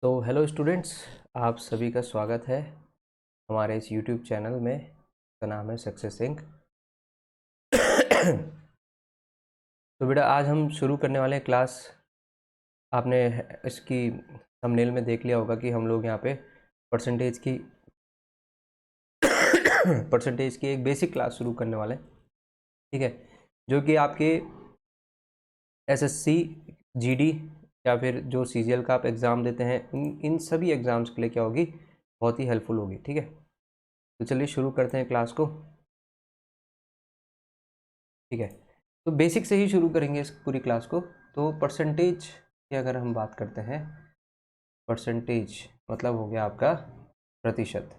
तो hello students, आप सभी का स्वागत है हमारे इस यूट्यूब चैनल में। इसका नाम है सक्सेस इंक। तो बेटा आज हम शुरू करने वाले हैं क्लास। आपने इसकी थंबनेल में देख लिया होगा कि हम लोग यहाँ पे परसेंटेज की परसेंटेज की एक बेसिक क्लास शुरू करने वाले हैं, ठीक है, जो कि आपके एसएससी, जीडी या फिर जो सीजीएल का आप एग्ज़ाम देते हैं इन सभी एग्ज़ाम्स के लिए क्या होगी, बहुत ही हेल्पफुल होगी। ठीक है, तो चलिए शुरू करते हैं क्लास को। ठीक है, तो बेसिक से ही शुरू करेंगे इस पूरी क्लास को। तो परसेंटेज की अगर हम बात करते हैं, परसेंटेज मतलब हो गया आपका प्रतिशत।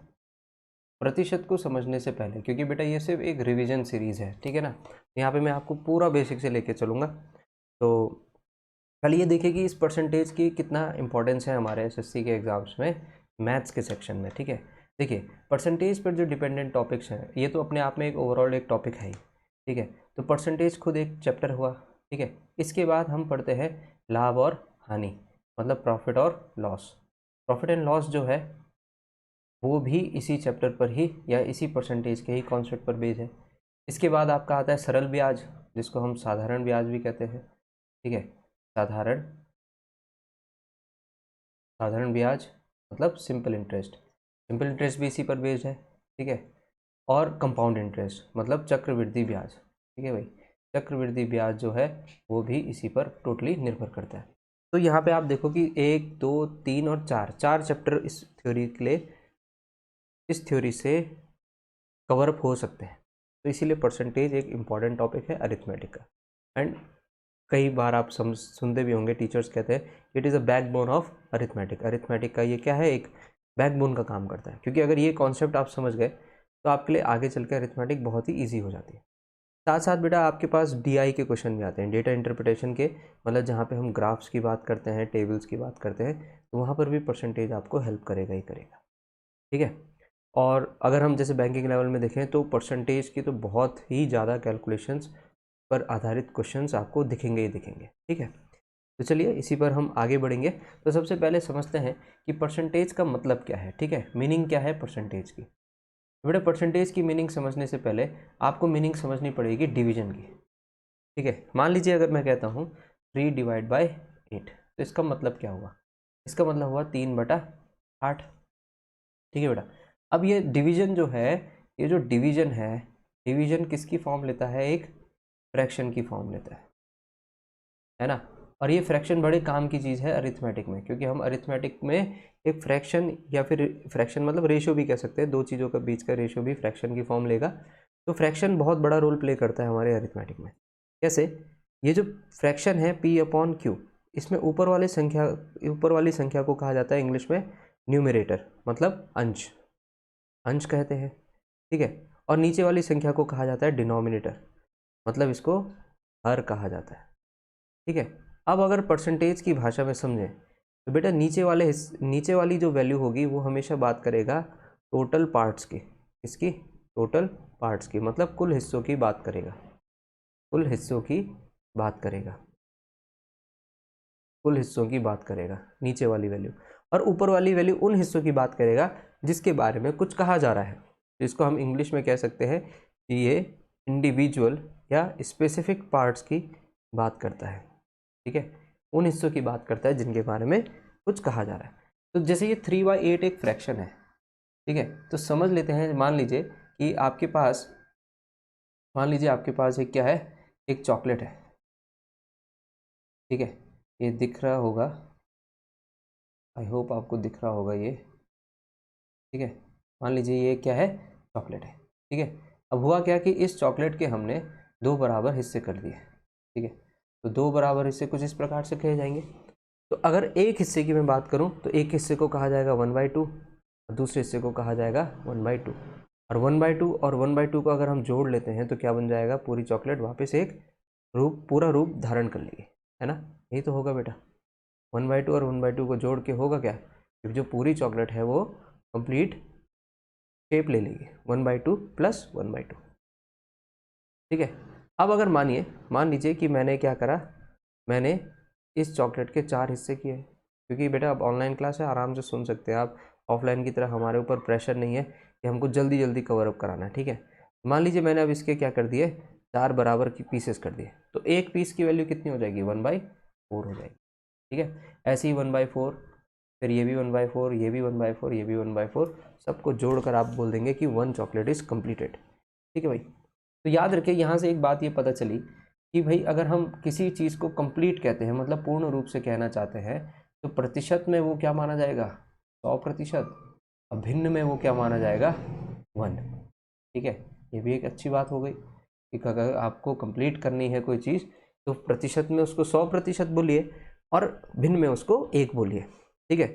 प्रतिशत को समझने से पहले, क्योंकि बेटा ये सिर्फ एक रिवीजन सीरीज़ है, ठीक है ना, यहाँ पे मैं आपको पूरा बेसिक से लेके चलूँगा। तो पहले ये देखिए कि इस परसेंटेज की कितना इंपॉर्टेंस है हमारे एसएससी के एग्ज़ाम्स में, मैथ्स के सेक्शन में। ठीक है, देखिए परसेंटेज पर जो डिपेंडेंट टॉपिक्स हैं ये तो अपने आप में एक ओवरऑल एक टॉपिक है ही। ठीक है, तो परसेंटेज खुद एक चैप्टर हुआ। ठीक है, इसके बाद हम पढ़ते हैं लाभ और हानि, मतलब प्रॉफिट और लॉस। प्रॉफिट एंड लॉस जो है वो भी इसी चैप्टर पर ही या इसी परसेंटेज के ही कॉन्सेप्ट पर बेस्ड है। इसके बाद आपका आता है सरल ब्याज, जिसको हम साधारण ब्याज भी कहते हैं। ठीक है, साधारण साधारण ब्याज मतलब सिंपल इंटरेस्ट, सिंपल इंटरेस्ट भी इसी पर बेस्ड है। ठीक है, और कंपाउंड इंटरेस्ट मतलब चक्रवृद्धि ब्याज। ठीक है भाई, चक्रवृद्धि ब्याज जो है वो भी इसी पर टोटली निर्भर करता है। तो यहाँ पे आप देखो कि 1, 2, 3 और 4 चैप्टर इस थ्योरी के लिए, इस थ्योरी से कवर अप हो सकते हैं। तो इसीलिए परसेंटेज एक इम्पॉर्टेंट टॉपिक है अरिथमेटिक का। एंड कई बार आप सुनते भी होंगे, टीचर्स कहते हैं it is a backbone of arithmetic. Arithmetic का ये क्या है, एक बैकबोन का काम करता है, क्योंकि अगर ये कॉन्सेप्ट आप समझ गए तो आपके लिए आगे चल के अरिथमेटिक बहुत ही ईजी हो जाती है। साथ साथ बेटा आपके पास डीआई के क्वेश्चन भी आते हैं, डेटा इंटरप्रिटेशन के, मतलब जहाँ पे हम ग्राफ्स की बात करते हैं, टेबल्स की बात करते हैं, तो वहाँ पर भी परसेंटेज आपको हेल्प करेगा ही करेगा। ठीक है, और अगर हम जैसे बैंकिंग लेवल में देखें तो परसेंटेज की तो बहुत ही ज़्यादा कैलकुलेशंस पर आधारित क्वेश्चंस आपको दिखेंगे ही दिखेंगे। ठीक है, तो चलिए इसी पर हम आगे बढ़ेंगे। तो सबसे पहले समझते हैं कि परसेंटेज का मतलब क्या है। ठीक है, मीनिंग क्या है परसेंटेज की। बेटा परसेंटेज की मीनिंग समझने से पहले आपको मीनिंग समझनी पड़ेगी डिवीजन की। ठीक है, मान लीजिए अगर मैं कहता हूँ 3/8, तो इसका मतलब क्या हुआ, इसका मतलब हुआ 3/8। ठीक है बेटा, अब ये डिवीजन जो है, ये जो डिवीजन है, डिवीजन किसकी फॉर्म लेता है, एक फ्रैक्शन की फॉर्म लेता है ना। और ये फ्रैक्शन बड़े काम की चीज़ है अरिथमेटिक में, क्योंकि हम अरिथमेटिक में एक फ्रैक्शन या फिर फ्रैक्शन मतलब रेशियो भी कह सकते हैं, दो चीज़ों का बीच का रेशियो भी फ्रैक्शन की फॉर्म लेगा। तो फ्रैक्शन बहुत बड़ा रोल प्ले करता है हमारे अरिथमेटिक में। कैसे, ये जो फ्रैक्शन है P/Q, इसमें ऊपर वाली संख्या को कहा जाता है इंग्लिश में न्यूमरेटर, मतलब अंश, अंश कहते हैं। ठीक है, और नीचे वाली संख्या को कहा जाता है डिनोमिनेटर, मतलब इसको हर कहा जाता है। ठीक है, अब अगर परसेंटेज की भाषा में समझें तो बेटा नीचे वाली जो वैल्यू होगी वो हमेशा बात करेगा टोटल पार्ट्स की। इसकी टोटल पार्ट्स की मतलब कुल हिस्सों की बात करेगा, कुल हिस्सों की बात करेगा, कुल हिस्सों की बात करेगा नीचे वाली वैल्यू। और ऊपर वाली वैल्यू उन हिस्सों की बात करेगा जिसके बारे में कुछ कहा जा रहा है। इसको हम इंग्लिश में कह सकते हैं कि ये इंडिविजुअल या स्पेसिफिक पार्ट्स की बात करता है। ठीक है, उन हिस्सों की बात करता है जिनके बारे में कुछ कहा जा रहा है। तो जैसे ये 3/8 एक फ्रैक्शन है। ठीक है, तो समझ लेते हैं, मान लीजिए कि आपके पास एक क्या है, एक चॉकलेट है। ठीक है, ये दिख रहा होगा, आई होप आपको दिख रहा होगा ये। ठीक है, मान लीजिए ये क्या है, चॉकलेट है। ठीक है, अब हुआ क्या कि इस चॉकलेट के हमने दो बराबर हिस्से कर दिए। ठीक है, तो दो बराबर हिस्से कुछ इस प्रकार से कहे जाएंगे। तो अगर एक हिस्से की मैं बात करूं तो एक हिस्से को कहा जाएगा 1/2 और दूसरे हिस्से को कहा जाएगा 1/2। और 1/2 और 1/2 को अगर हम जोड़ लेते हैं तो क्या बन जाएगा, पूरी चॉकलेट वापस एक पूरा रूप धारण कर लेगी, है ना। यही तो होगा बेटा, 1/2 और 1/2 को जोड़ के होगा क्या, कि जो पूरी चॉकलेट है वो कंप्लीट शेप ले लेगी, 1/2 + 1/2। ठीक है, अब अगर मान लीजिए कि मैंने क्या करा, मैंने इस चॉकलेट के 4 हिस्से किए। क्योंकि बेटा अब ऑनलाइन क्लास है, आराम से सुन सकते हैं आप। ऑफलाइन की तरह हमारे ऊपर प्रेशर नहीं है कि हमको जल्दी जल्दी कवर अप कराना है, ठीक है। मान लीजिए मैंने अब इसके क्या कर दिए, 4 बराबर की पीसेस कर दिए, तो एक पीस की वैल्यू कितनी हो जाएगी, 1/4 हो जाएगी, ठीक है। ऐसे ही 1/4, फिर ये भी 1/4, ये भी 1/4, ये भी 1/4, सबको जोड़कर आप बोल देंगे कि 1 चॉकलेट इज कंप्लीटेड, ठीक है भाई। तो याद रखिए यहाँ से एक बात ये पता चली कि भाई अगर हम किसी चीज़ को कंप्लीट कहते हैं, मतलब पूर्ण रूप से कहना चाहते हैं, तो प्रतिशत में वो क्या माना जाएगा, 100%, और भिन्न में वो क्या माना जाएगा, 1, ठीक है। ये भी एक अच्छी बात हो गई कि अगर आपको कंप्लीट करनी है कोई चीज़ तो प्रतिशत में उसको 100% बोलिए और भिन्न में उसको 1 बोलिए, ठीक है।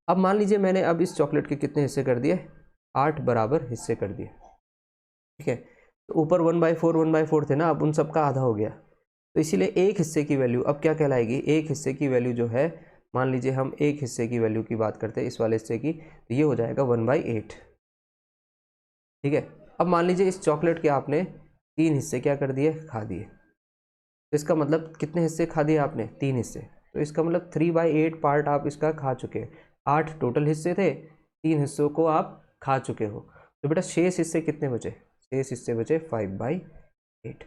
अब मान लीजिए मैंने अब इस चॉकलेट के कितने हिस्से कर दिए, 8 बराबर हिस्से कर दिए, ठीक है। तो ऊपर 1/4 थे ना, अब उन सब का आधा हो गया, तो इसीलिए एक हिस्से की वैल्यू अब क्या कहलाएगी, एक हिस्से की वैल्यू जो है, मान लीजिए हम एक हिस्से की वैल्यू की बात करते हैं, इस वाले हिस्से की, तो ये हो जाएगा 1/8, ठीक है। अब मान लीजिए इस चॉकलेट के आपने 3 हिस्से क्या कर दिए, खा दिए, तो इसका मतलब कितने हिस्से खा दिए आपने, 3 हिस्से, तो इसका मतलब 3/8 पार्ट आप इसका खा चुके हैं। 8 टोटल हिस्से थे, 3 हिस्सों को आप खा चुके हो, तो बेटा शेष हिस्से कितने बचे, शेष हिस्से बचे 5/8,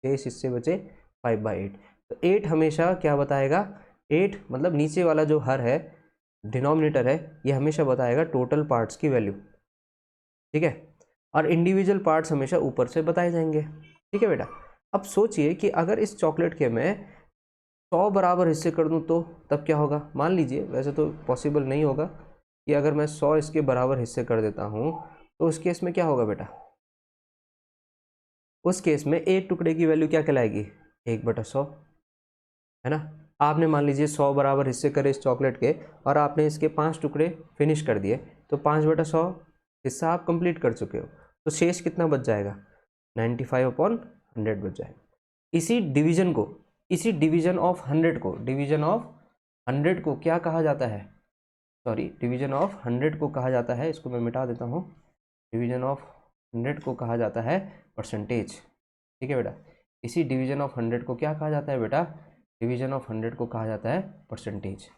शेष हिस्से बचे 5/8। तो 8 हमेशा क्या बताएगा, 8 मतलब नीचे वाला जो हर है, डिनोमिनेटर है, ये हमेशा बताएगा टोटल पार्ट्स की वैल्यू, ठीक है। और इंडिविजुअल पार्ट्स हमेशा ऊपर से बताए जाएंगे, ठीक है बेटा। अब सोचिए कि अगर इस चॉकलेट के मैं 100 बराबर हिस्से कर दूं तो तब क्या होगा, मान लीजिए, वैसे तो पॉसिबल नहीं होगा कि अगर मैं 100 इसके बराबर हिस्से कर देता हूं, तो उस केस में क्या होगा बेटा, उस केस में एक टुकड़े की वैल्यू क्या कहलाएगी, 1/100, है ना। आपने मान लीजिए 100 बराबर हिस्से करे इस चॉकलेट के, और आपने इसके 5 टुकड़े फिनिश कर दिए, तो 5/100 हिस्सा आप कंप्लीट कर चुके हो, तो शेष कितना बच जाएगा, 95/100 बच जाएगा। इसी डिवीजन ऑफ 100 को, डिवीजन ऑफ 100 को क्या कहा जाता है, सॉरी, डिवीजन ऑफ 100 को कहा जाता है, इसको मैं मिटा देता हूँ, डिवीजन ऑफ 100 को कहा जाता है परसेंटेज, ठीक है बेटा। इसी डिवीजन ऑफ 100 को क्या कहा जाता है बेटा, डिवीजन ऑफ 100 को कहा जाता है परसेंटेज,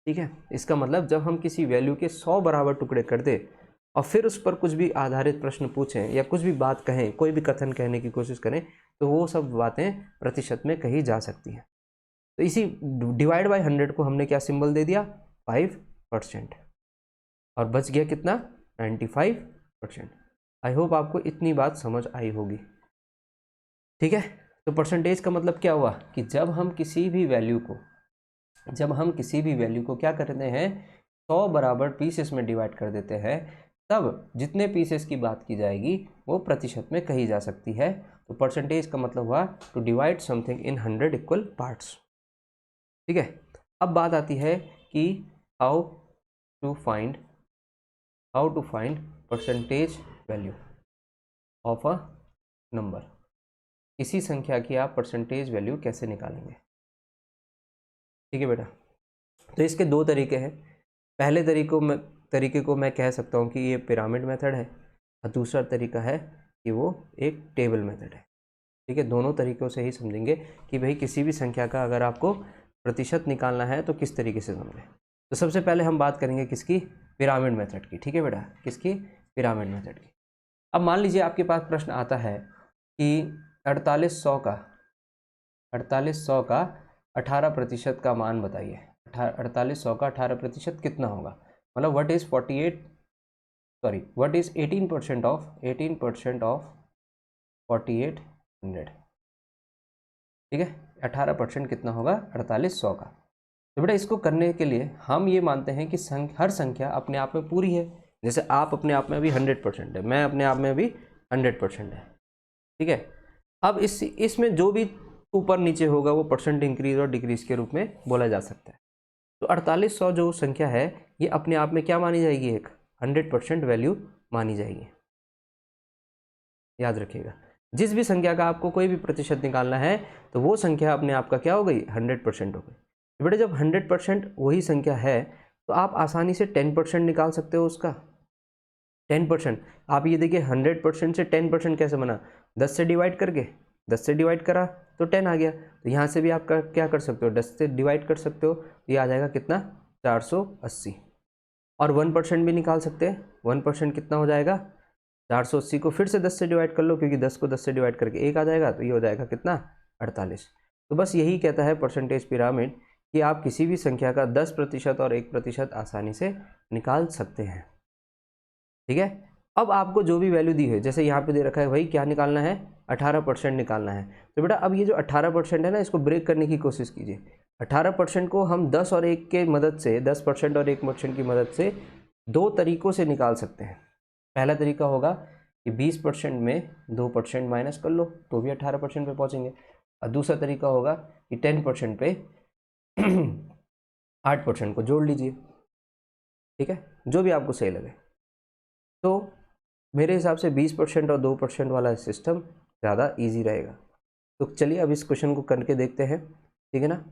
ठीक है। इसका मतलब जब हम किसी वैल्यू के 100 बराबर टुकड़े कर दे और फिर उस पर कुछ भी आधारित प्रश्न पूछें या कुछ भी बात कहें, कोई भी कथन कहने की कोशिश करें, तो वो सब बातें प्रतिशत में कही जा सकती हैं। तो इसी डिवाइड बाय 100 को हमने क्या सिंबल दे दिया, 5%, और बच गया कितना, 95%। आई होप आपको इतनी बात समझ आई होगी, ठीक है। तो परसेंटेज का मतलब क्या हुआ कि जब हम किसी भी वैल्यू को क्या करते हैं, 100 बराबर पीसेस में डिवाइड कर देते हैं, तब जितने पीसेस की बात की जाएगी वो प्रतिशत में कही जा सकती है। तो परसेंटेज का मतलब हुआ to divide something in 100 equal parts, ठीक है। अब बात आती है कि how to find percentage value of a number, इसी संख्या की आप परसेंटेज वैल्यू कैसे निकालेंगे, ठीक है बेटा। तो इसके 2 तरीके हैं। पहले तरीके को मैं कह सकता हूँ कि ये पिरामिड मेथड है, और दूसरा तरीका है कि वो एक टेबल मेथड है, ठीक है। दोनों तरीक़ों से ही समझेंगे कि भाई किसी भी संख्या का अगर आपको प्रतिशत निकालना है तो किस तरीके से समझें। तो सबसे पहले हम बात करेंगे किसकी, पिरामिड मेथड की, ठीक है बेटा, किसकी, पिरामिड मेथड की। अब मान लीजिए आपके पास प्रश्न आता है कि 4800 का 18% का मान बताइए, 4800 का 18% कितना होगा, मतलब व्हाट इज 18% ऑफ 4800, ठीक है। 18% कितना होगा 4800 का। तो बेटा इसको करने के लिए हम ये मानते हैं कि हर संख्या अपने आप में पूरी है, जैसे आप अपने आप में अभी 100% है, मैं अपने आप में अभी 100% है, ठीक है। अब इसमें जो भी ऊपर नीचे होगा वो परसेंट इंक्रीज और डिक्रीज के रूप में बोला जा सकता है। तो 4800 जो संख्या है ये अपने आप में क्या मानी जाएगी, एक 100% वैल्यू मानी जाएगी, याद रखिएगा। जिस भी संख्या का आपको कोई भी प्रतिशत निकालना है तो वो संख्या अपने आप का क्या हो गई, 100% हो गई। तो बेटा जब 100% वही संख्या है तो आप आसानी से 10% निकाल सकते हो उसका, 10%। आप ये देखिए 100% से 10% कैसे बना, 10 से डिवाइड करके, 10 से डिवाइड करा तो 10 आ गया। तो यहाँ से भी आप क्या कर सकते हो, 10 से डिवाइड कर सकते हो, तो ये आ जाएगा कितना, 480 और 1% भी निकाल सकते हैं। 1% कितना हो जाएगा, 480 को फिर से 10 से डिवाइड कर लो, क्योंकि 10 को 10 से डिवाइड करके 1 आ जाएगा, तो ये हो जाएगा कितना, 48। तो बस यही कहता है परसेंटेज पिरामिड कि आप किसी भी संख्या का 10% और 1% आसानी से निकाल सकते हैं। ठीक है, अब आपको जो भी वैल्यू दी है, जैसे यहाँ पे दे रखा है भाई क्या निकालना है, 18% निकालना है। तो बेटा अब ये जो 18% है ना, इसको ब्रेक करने की कोशिश कीजिए। 18% को हम 10 और 1 के मदद से, 10% और 1% की मदद से दो तरीकों से निकाल सकते हैं। पहला तरीका होगा कि 20% में 2% माइनस कर लो तो भी 18% पे पहुँचेंगे, और दूसरा तरीका होगा कि 10% पे 8% को जोड़ लीजिए। ठीक है, जो भी आपको सही लगे। तो मेरे हिसाब से 20% और 2% वाला सिस्टम ज़्यादा इजी रहेगा। तो चलिए अब इस क्वेश्चन को करके देखते हैं। ठीक है ना,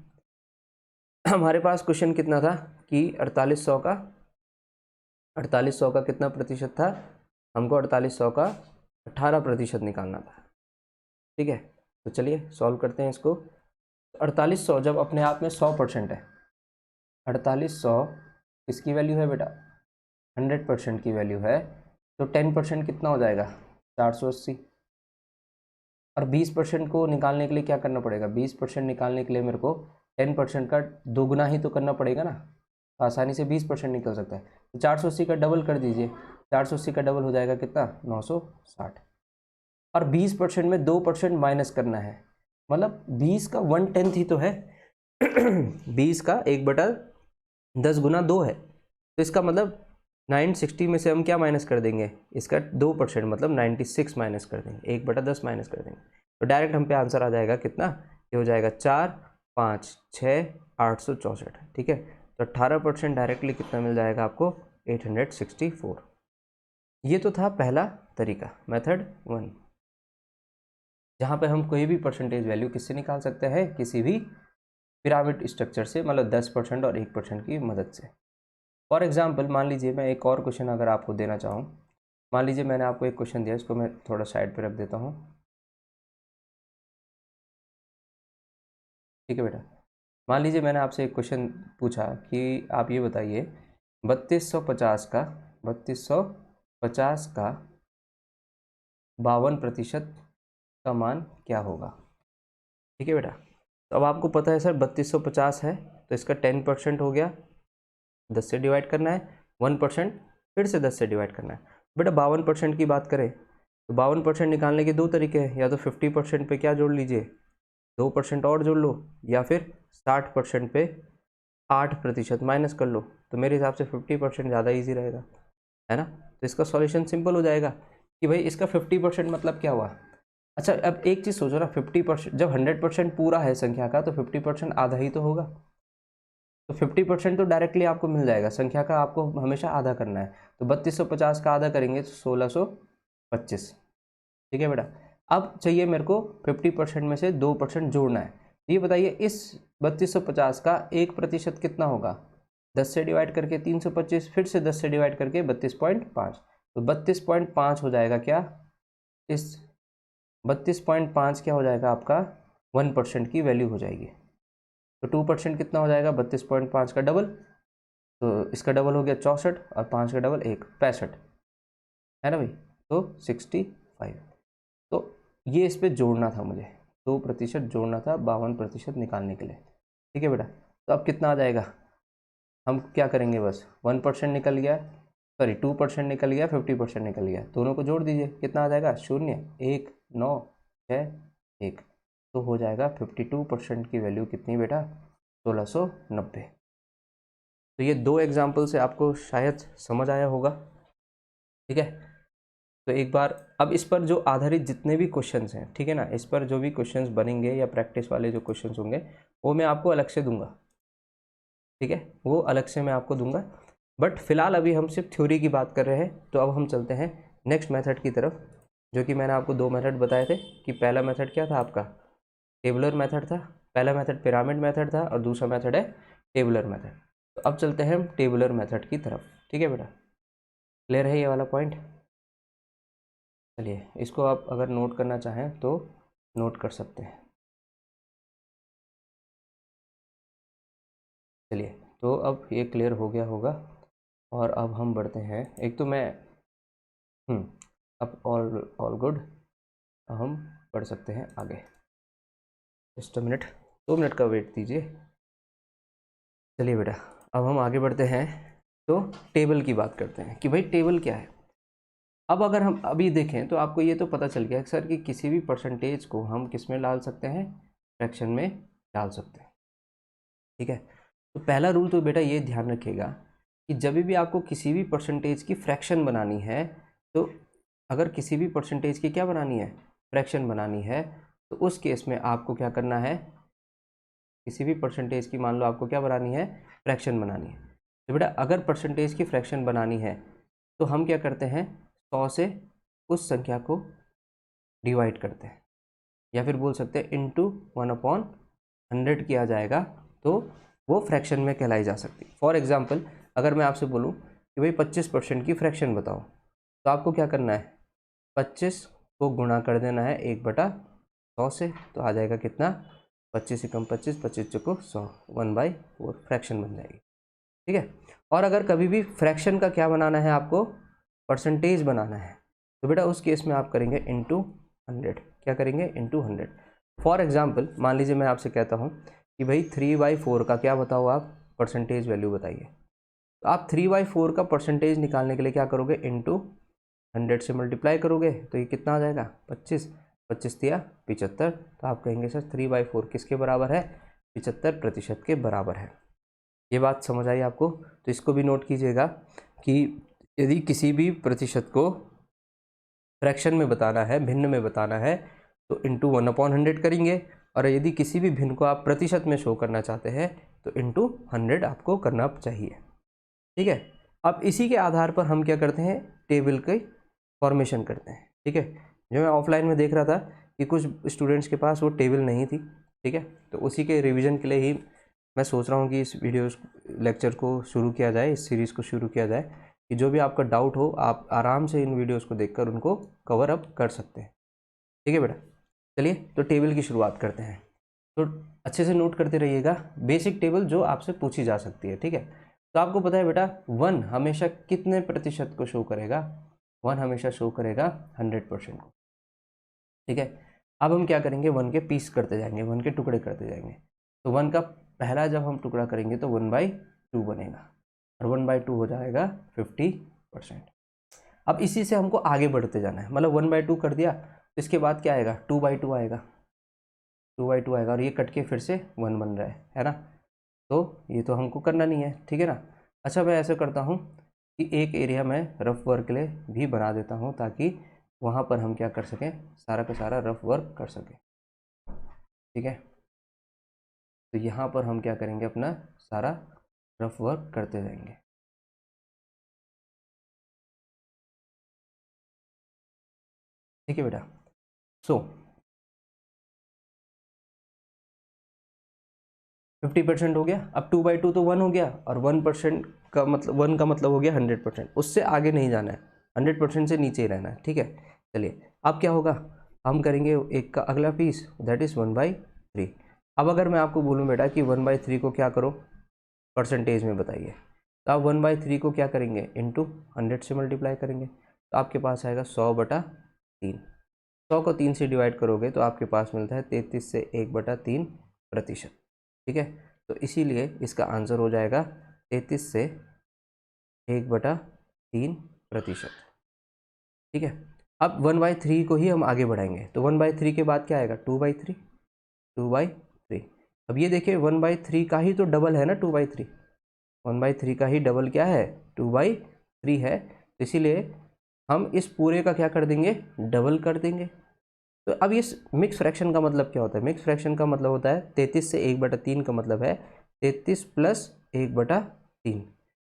हमारे पास क्वेश्चन कितना था कि 4800 का कितना प्रतिशत था, हमको 4800 का 18% निकालना था। ठीक है, तो चलिए सॉल्व करते हैं इसको। 4800 जब अपने आप में 100% है, 4800 किसकी वैल्यू है बेटा, 100% की वैल्यू है, तो 10% कितना हो जाएगा, 480। और 20% को निकालने के लिए क्या करना पड़ेगा, 20% निकालने के लिए मेरे को 10% का दोगुना ही तो करना पड़ेगा ना, तो आसानी से 20% निकल सकता है। तो 480 का डबल कर दीजिए, 480 का डबल हो जाएगा कितना, 960। और 20% में 2% माइनस करना है, मतलब 20 का 1/10 ही तो है 20 का 1/10 गुना 2 है, तो इसका मतलब 960 में से हम क्या माइनस कर देंगे, इसका 2% मतलब 96 माइनस कर देंगे, 1/10 माइनस कर देंगे, तो डायरेक्ट हम पे आंसर आ जाएगा कितना, ये हो जाएगा 4 5 6 864। ठीक है, तो 18% डायरेक्टली कितना मिल जाएगा आपको, 864। ये तो था पहला तरीका, मेथड 1, जहाँ पे हम कोई भी परसेंटेज वैल्यू किससे निकाल सकते हैं, किसी भी पिरामिड स्ट्रक्चर से, मतलब 10% और 1% की मदद से। फॉर एग्जाम्पल मान लीजिए मैं एक और क्वेश्चन अगर आपको देना चाहूँ, मान लीजिए मैंने आपको एक क्वेश्चन दिया, इसको मैं थोड़ा साइड पे रख देता हूँ। ठीक है बेटा, मान लीजिए मैंने आपसे एक क्वेश्चन पूछा कि आप ये बताइए 3250 का 52% का मान क्या होगा। ठीक है बेटा, तो अब आपको पता है सर 3250 है, तो इसका 10% हो गया, 10 से डिवाइड करना है, 1% फिर से 10 से डिवाइड करना है। बेटा 52% की बात करें तो 52% निकालने के दो तरीके हैं, या तो 50% पे क्या जोड़ लीजिए, 2% और जोड़ लो, या फिर 60% पे 8% माइनस कर लो। तो मेरे हिसाब से 50% ज़्यादा ईजी रहेगा, है ना। तो इसका सॉल्यूशन सिंपल हो जाएगा कि भाई इसका 50% मतलब क्या हुआ। अच्छा अब एक चीज़ सोचो ना, 50% जब 100% पूरा है संख्या का, तो 50% आधा ही तो होगा, तो 50% तो डायरेक्टली आपको मिल जाएगा, संख्या का आपको हमेशा आधा करना है। तो 3250 का आधा करेंगे तो 1625। ठीक है बेटा, अब चाहिए मेरे को 50% में से 2% जोड़ना है। ये बताइए इस 3250 का 1% कितना होगा, 10 से डिवाइड करके 325, फिर से 10 से डिवाइड करके 32.5, तो 32.5 हो जाएगा क्या, इस 32.5 क्या हो जाएगा आपका, 1% की वैल्यू हो जाएगी। तो 2% कितना हो जाएगा, 32.5 का डबल, तो इसका डबल हो गया 64, और 5 का डबल 1, 65, है ना भाई, तो 65। तो ये इस पर जोड़ना था मुझे, 2% जोड़ना था 52% निकालने के लिए। ठीक है बेटा, तो अब कितना आ जाएगा, हम क्या करेंगे, बस 1% निकल गया, सॉरी 2% निकल गया, 50% निकल गया, दोनों को जोड़ दीजिए, कितना आ जाएगा, 0 1 9 6 1, तो हो जाएगा 52% की वैल्यू कितनी बेटा, 1690। तो ये दो एग्जाम्पल से आपको शायद समझ आया होगा। ठीक है, तो एक बार अब इस पर जो आधारित जितने भी क्वेश्चंस हैं, ठीक है ना, इस पर जो भी क्वेश्चंस बनेंगे या प्रैक्टिस वाले जो क्वेश्चंस होंगे वो मैं आपको अलग से दूंगा। ठीक है, वो अलग से मैं आपको दूंगा, बट फिलहाल अभी हम सिर्फ थ्योरी की बात कर रहे हैं। तो अब हम चलते हैं नेक्स्ट मेथड की तरफ, जो कि मैंने आपको दो मेथड बताए थे कि पहला मेथड क्या था आपका, टेबुलर मेथड था, पहला मेथड पिरामिड मेथड था, और दूसरा मेथड है टेबुलर मेथड। तो अब चलते हैं हम टेबुलर मेथड की तरफ। ठीक है बेटा, क्लियर है ये वाला पॉइंट। चलिए इसको आप अगर नोट करना चाहें तो नोट कर सकते हैं। चलिए तो अब ये क्लियर हो गया होगा और अब हम बढ़ते हैं। एक तो मैं अब ऑल गुड, हम बढ़ सकते हैं आगे। जस्ट अ मिनट, 2 मिनट का वेट दीजिए। चलिए बेटा, अब हम आगे बढ़ते हैं। तो टेबल की बात करते हैं कि भाई टेबल क्या है। अब अगर हम अभी देखें तो आपको ये तो पता चल गया सर कि किसी भी परसेंटेज को हम किस में डाल सकते हैं, फ्रैक्शन में डाल सकते हैं। ठीक है, तो पहला रूल तो बेटा ये ध्यान रखिएगा कि जब भी आपको किसी भी परसेंटेज की फ्रैक्शन बनानी है, तो अगर किसी भी परसेंटेज की क्या बनानी है, फ्रैक्शन बनानी है, तो उस केस में आपको क्या करना है, किसी भी परसेंटेज की मान लो आपको क्या बनानी है, फ्रैक्शन बनानी है। तो बेटा अगर परसेंटेज की फ्रैक्शन बनानी है तो हम क्या करते हैं, 100 से उस संख्या को डिवाइड करते हैं, या फिर बोल सकते हैं इंटू 1/100 किया जाएगा, तो वो फ्रैक्शन में कहलाई जा सकती है। फॉर एग्जाम्पल अगर मैं आपसे बोलूँ कि भाई 25% की फ्रैक्शन बताओ, तो आपको क्या करना है, 25 को गुणा कर देना है 1/100 से, तो आ जाएगा कितना, 25 से कम 25, 25 चुको 100, 1/4 फ्रैक्शन बन जाएगी। ठीक है, और अगर कभी भी फ्रैक्शन का क्या बनाना है आपको, परसेंटेज बनाना है, तो बेटा उस केस में आप करेंगे इंटू 100। क्या करेंगे, इंटू 100। फॉर एग्जाम्पल मान लीजिए मैं आपसे कहता हूँ कि भाई 3/4 का क्या बताओ आप, परसेंटेज वैल्यू बताइए। तो आप 3/4 का परसेंटेज निकालने के लिए क्या करोगे, इंटू 100 से मल्टीप्लाई करोगे, तो ये कितना आ जाएगा, 25, 25 दिया 75। तो आप कहेंगे सर 3/4 किसके बराबर है, 75% के बराबर है। ये बात समझ आई आपको, तो इसको भी नोट कीजिएगा कि यदि किसी भी प्रतिशत को फ्रैक्शन में बताना है, भिन्न में बताना है, तो इंटू 1/100 करेंगे, और यदि किसी भी भिन्न को आप प्रतिशत में शो करना चाहते हैं तो इंटू 100 आपको करना चाहिए। ठीक है, अब इसी के आधार पर हम क्या करते हैं, टेबल के फॉर्मेशन करते हैं। ठीक है, जो मैं ऑफलाइन में देख रहा था कि कुछ स्टूडेंट्स के पास वो टेबल नहीं थी। ठीक है, तो उसी के रिवीजन के लिए ही मैं सोच रहा हूँ कि इस वीडियो लेक्चर को शुरू किया जाए, इस सीरीज़ को शुरू किया जाए, कि जो भी आपका डाउट हो आप आराम से इन वीडियोस को देखकर उनको कवर अप कर सकते हैं। ठीक है बेटा, चलिए तो टेबल की शुरुआत करते हैं। तो अच्छे से नोट करते रहिएगा, बेसिक टेबल जो आपसे पूछी जा सकती है। ठीक है, तो आपको पता है बेटा 1 हमेशा कितने प्रतिशत को शो करेगा, 1 हमेशा शो करेगा 100% को। ठीक है, अब हम क्या करेंगे, 1 के पीस करते जाएंगे, 1 के टुकड़े करते जाएंगे। तो 1 का पहला जब हम टुकड़ा करेंगे तो 1/2 बनेगा, और 1/2 हो जाएगा 50%। अब इसी से हमको आगे बढ़ते जाना है, मतलब 1/2 कर दिया, इसके बाद क्या आएगा, 2/2 आएगा, 2/2 आएगा, और ये कट के फिर से 1 बन रहा है ना। तो ये तो हमको करना नहीं है, ठीक है ना। अच्छा मैं ऐसे करता हूँ कि एक एरिया मैं रफ वर्क के लिए भी बना देता हूँ, ताकि वहाँ पर हम क्या कर सकें, सारा का सारा रफ वर्क कर सकें। ठीक है, तो यहाँ पर हम क्या करेंगे, अपना सारा रफ वर्क करते जाएंगे। ठीक है बेटा, सो 50% हो गया। अब 2/2 तो 1 हो गया, और 1% का मतलब 1 का मतलब हो गया 100%। उससे आगे नहीं जाना है, 100% से नीचे ही रहना है। ठीक है, चलिए अब क्या होगा, हम करेंगे एक का अगला पीस, दैट इज़ 1/3। अब अगर मैं आपको बोलूँ बेटा कि 1/3 को क्या करो, परसेंटेज में बताइए, तो आप 1/3 को क्या करेंगे, इंटू 100 से मल्टीप्लाई करेंगे, तो आपके पास आएगा 100/3। 100 को 3 से डिवाइड करोगे तो आपके पास मिलता है 33 से 1/3%। ठीक है, तो इसीलिए इसका आंसर हो जाएगा 33 से 1/3%। ठीक है, अब 1/3 को ही हम आगे बढ़ाएंगे, तो 1/3 के बाद क्या आएगा, 2/3, 2/3। अब ये देखिए 1/3 का ही तो डबल है ना 2/3, 1/3 का ही डबल क्या है, 2/3 है, तो इसीलिए हम इस पूरे का क्या कर देंगे, डबल कर देंगे। तो अब ये मिक्स फ्रैक्शन का मतलब क्या होता है, मिक्स फ्रैक्शन का मतलब होता है 33 से 1/3 का मतलब है 33 प्लस 1/3।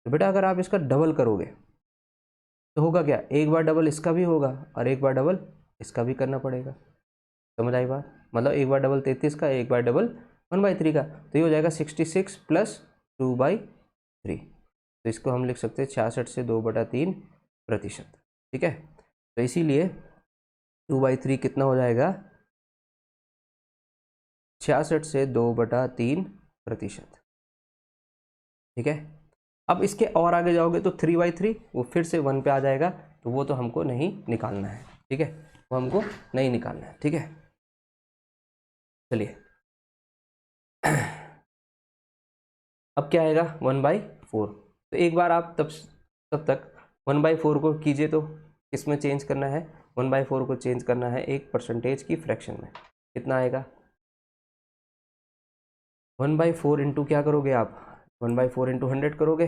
तो बेटा अगर आप इसका डबल करोगे तो होगा क्या, एक बार डबल इसका भी होगा और एक बार डबल इसका भी करना पड़ेगा। समझ आई बात, मतलब एक बार डबल 33 का, एक बार डबल 1/3 का, तो ये हो जाएगा 66 प्लस 2/3। तो इसको हम लिख सकते हैं 66 से 2/3%। ठीक है, तो इसीलिए 2/3 कितना हो जाएगा, 66 से 2/3%। ठीक है। अब इसके और आगे जाओगे तो 3/3 वो फिर से 1 पे आ जाएगा, तो वो तो हमको नहीं निकालना है, ठीक है, वो हमको नहीं निकालना है, ठीक है। चलिए अब क्या आएगा 1/4। तो एक बार आप तब तक 1/4 को कीजिए, तो किस में चेंज करना है, 1/4 को चेंज करना है एक परसेंटेज की फ्रैक्शन में। कितना आएगा 1/4 इंटू क्या करोगे आप, 1/4 इंटू 100 करोगे।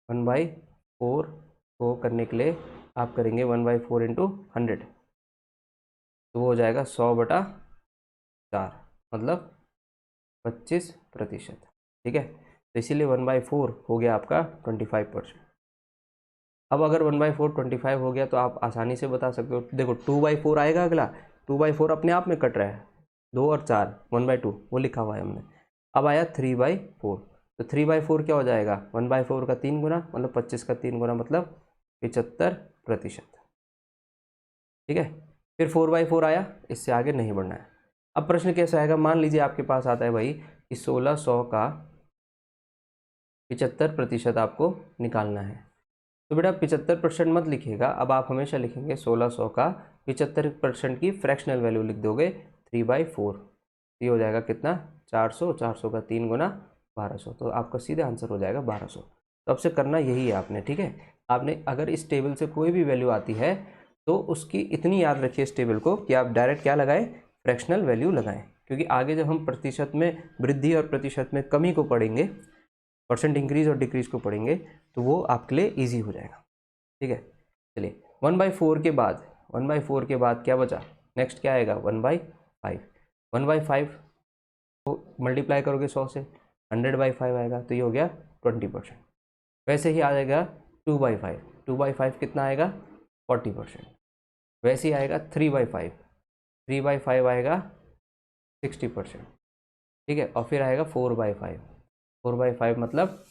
1/4 को करने के लिए आप करेंगे 1/4 इंटू 100, तो वो हो जाएगा 100/4, मतलब 25%, ठीक है। तो इसीलिए 1/4 हो गया आपका 25%। अब अगर 1/4 25 हो गया तो आप आसानी से बता सकते हो, देखो 2/4 आएगा अगला, 2/4 अपने आप में कट रहा है, 2 और 4 1/2 वो लिखा हुआ है हमने। अब आया 3/4, तो 3/4 क्या हो जाएगा 1/4 का 3 गुना, मतलब 25 का 3 गुना, मतलब 75%, ठीक है। फिर 4/4 आया, इससे आगे नहीं बढ़ना है। अब प्रश्न कैसा आएगा, मान लीजिए आपके पास आता है भाई कि 1600 का 75% आपको निकालना है, तो बेटा 75% मत लिखिएगा, अब आप हमेशा लिखेंगे 1600 का 75% की फ्रैक्शनल वैल्यू लिख दोगे 3/4, ये हो जाएगा कितना 400, 400 का 3 गुना 1200, तो आपका सीधा आंसर हो जाएगा 1200। तो अब से करना यही है आपने, ठीक है। आपने अगर इस टेबल से कोई भी वैल्यू आती है तो उसकी इतनी याद रखिए इस टेबल को कि आप डायरेक्ट क्या लगाएं, फ्रैक्शनल वैल्यू लगाएं, क्योंकि आगे जब हम प्रतिशत में वृद्धि और प्रतिशत में कमी को पढ़ेंगे, परसेंट इंक्रीज और डिक्रीज को पढ़ेंगे, तो वो आपके लिए ईजी हो जाएगा, ठीक है। चलिए 1/4 के बाद 1/4 के बाद क्या बचा, नेक्स्ट क्या आएगा 1/5। 1/5 को मल्टीप्लाई करोगे 100 से, 100/5 आएगा, तो ये हो गया 20%। वैसे ही आ जाएगा 2/5, 2/5 कितना आएगा 40%। वैसे ही आएगा 3/5, 3/5 आएगा 60%, ठीक है। और फिर आएगा 4/5, 4/5 मतलब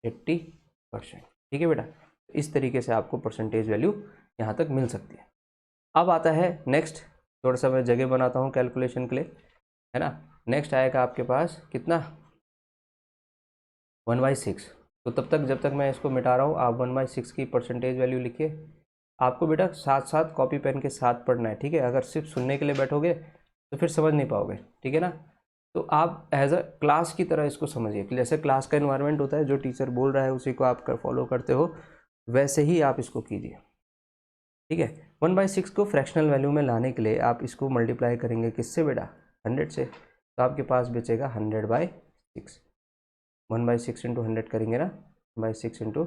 80%, ठीक है बेटा। इस तरीके से आपको परसेंटेज वैल्यू यहाँ तक मिल सकती है। अब आता है नेक्स्ट, थोड़ा सा मैं जगह बनाता हूँ कैलकुलेशन के लिए, है ना। नेक्स्ट आएगा आपके पास कितना 1/6। तो तब तक जब तक मैं इसको मिटा रहा हूँ आप 1/6 की परसेंटेज वैल्यू लिखिए। आपको बेटा साथ साथ कॉपी पेन के साथ पढ़ना है, ठीक है। अगर सिर्फ सुनने के लिए बैठोगे तो फिर समझ नहीं पाओगे, ठीक है ना। तो आप एज अ क्लास की तरह इसको समझिए कि जैसे क्लास का इन्वायरमेंट होता है, जो टीचर बोल रहा है उसी को आप फॉलो करते हो, वैसे ही आप इसको कीजिए, ठीक है। 1/6 को फ्रैक्शनल वैल्यू में लाने के लिए आप इसको मल्टीप्लाई करेंगे किससे बेटा 100 से, तो आपके पास बचेगा 100/6। 1/6 इंटू 100 करेंगे ना, 1/6 इंटू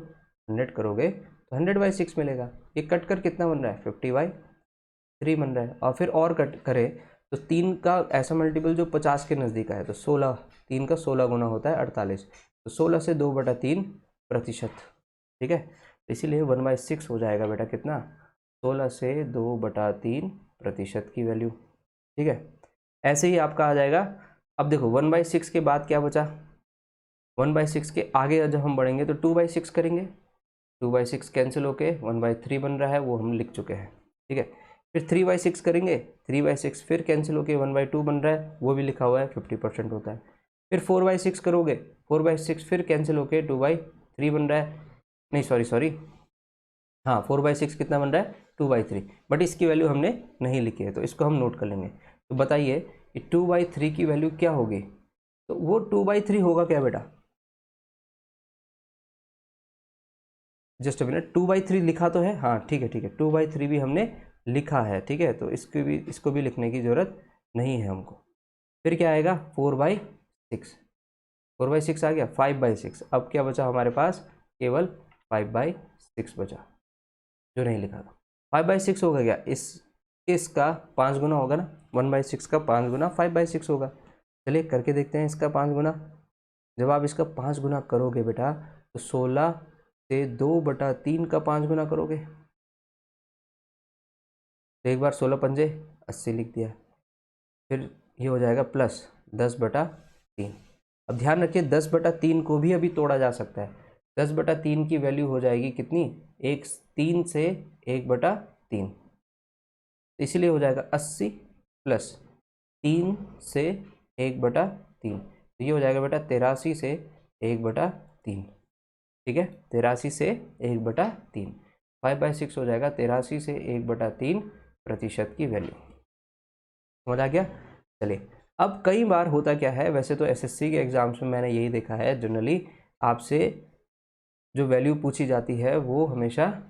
100 करोगे तो 100/6 मिलेगा। ये कट कर कितना बन रहा है 50/3 बन रहा है। और फिर और कट करें तो 3 का ऐसा मल्टीपल जो 50 के नज़दीक है, तो 16, 3 का 16 गुना होता है 48, तो 16 से 2/3%, ठीक है। तो इसीलिए 1/6 हो जाएगा बेटा कितना 16 से 2/3% की वैल्यू, ठीक है। ऐसे ही आपका आ जाएगा। अब देखो 1/6 के बाद क्या बचा, 1/6 के आगे जब हम बढ़ेंगे तो 2/6 करेंगे, 2/6 कैंसिल होके 1/3 बन रहा है, वो हम लिख चुके हैं, ठीक है। फिर 3/6 करेंगे, 3/6 फिर कैंसिल होके 1/2 बन रहा है, वो भी लिखा हुआ है 50% होता है। फिर 4/6 करोगे, 4/6 फिर कैंसिल होके 2/3 बन रहा है, नहीं सॉरी, हाँ 4/6 कितना बन रहा है 2/3, बट इसकी वैल्यू हमने नहीं लिखी है तो इसको हम नोट कर लेंगे। तो बताइए कि 2/3 की वैल्यू क्या होगी, तो वो 2/3 होगा क्या बेटा, जस्ट अ मिनट, 2/3 लिखा तो है, हाँ ठीक है ठीक है, 2/3 भी हमने लिखा है, ठीक है। तो इसको भी लिखने की ज़रूरत नहीं है हमको। फिर क्या आएगा 4/6, 4/6 आ गया, 5/6, अब क्या बचा हमारे पास केवल 5/6 बचा जो नहीं लिखा था। 5/6 होगा क्या, इसका 5 गुना होगा ना, 1/6 का 5 गुना 5/6 होगा। चलिए करके देखते हैं इसका 5 गुना। जब आप इसका 5 गुना करोगे बेटा तो 16 से 2/3 का 5 गुना करोगे, तो एक बार 16×5 80 लिख दिया। फिर ये हो जाएगा प्लस 10/3। अब ध्यान रखिए 10/3 को भी अभी तोड़ा जा सकता है, 10/3 की वैल्यू हो जाएगी कितनी, 3 से 1/3, इसलिए हो जाएगा 80 प्लस 3 से 1/3, तो ये हो जाएगा बेटा 83 से 1/3, ठीक है, 83 से 1/3, 5/6 हो जाएगा 83 से 1/3% की वैल्यू। समझ आ गया। चलिए, अब कई बार होता क्या है, वैसे तो एसएससी के एग्जाम्स में मैंने यही देखा है, जनरली आपसे जो वैल्यू पूछी जाती है वो हमेशा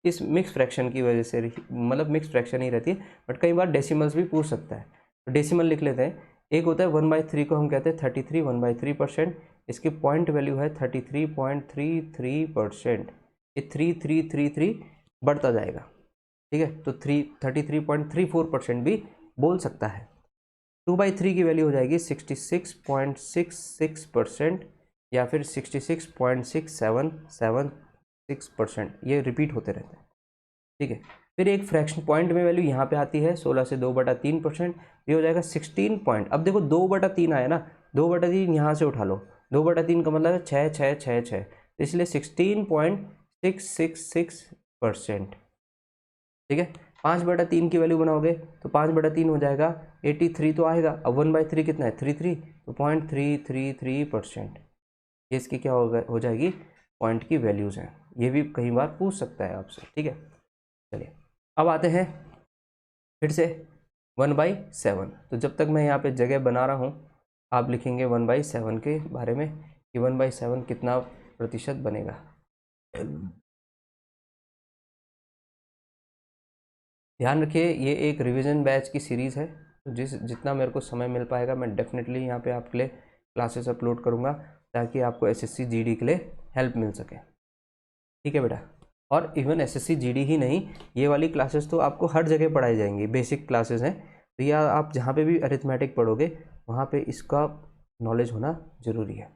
इस मिक्स फ्रैक्शन की वजह से, मतलब मिक्स फ्रैक्शन ही रहती है, बट कई बार डेसिमल्स भी पूछ सकता है। तो डेसिमल लिख लेते हैं। एक होता है 1/3 को हम कहते हैं 33, 1/3%, इसकी पॉइंट वैल्यू है 33.33%। ये 3333 बढ़ता जाएगा, ठीक है, तो 33.34% भी बोल सकता है। 2/3 की वैल्यू हो जाएगी 66.66%, या फिर 66.6776%, ये रिपीट होते रहते हैं, ठीक है। फिर एक फ्रैक्शन पॉइंट में वैल्यू यहाँ पे आती है 16 से 2/3%, ये हो जाएगा 16 पॉइंट। अब देखो 2/3 आया ना, 2/3 यहाँ से उठा लो, 2/3 का मतलब है 6 6 6 6, तो इसलिए 16.666%, ठीक है। 5/3 की वैल्यू बनाओगे तो 5/3 हो जाएगा 83 तो आएगा। अब 1/3 कितना है 33, तो 0.333%, ये इसकी क्या हो जाएगी, पॉइंट की वैल्यूज़ हैं। ये भी कई बार पूछ सकता है आपसे, ठीक है। चलिए, अब आते हैं फिर से 1/7। तो जब तक मैं यहाँ पे जगह बना रहा हूँ, आप लिखेंगे 1/7 के बारे में कि 1/7 कितना प्रतिशत बनेगा। ध्यान रखिए, ये एक रिवीजन बैच की सीरीज़ है, तो जितना मेरे को समय मिल पाएगा मैं डेफिनेटली यहाँ पे आपके लिए क्लासेस अपलोड करूँगा, ताकि आपको एसएससी जीडी के लिए हेल्प मिल सके, ठीक है बेटा। और इवन एसएससी जीडी ही नहीं, ये वाली क्लासेस तो आपको हर जगह पढ़ाई जाएंगी, बेसिक क्लासेस हैं, तो यह आप जहाँ पे भी अरिथमेटिक पढ़ोगे वहाँ पे इसका नॉलेज होना ज़रूरी है।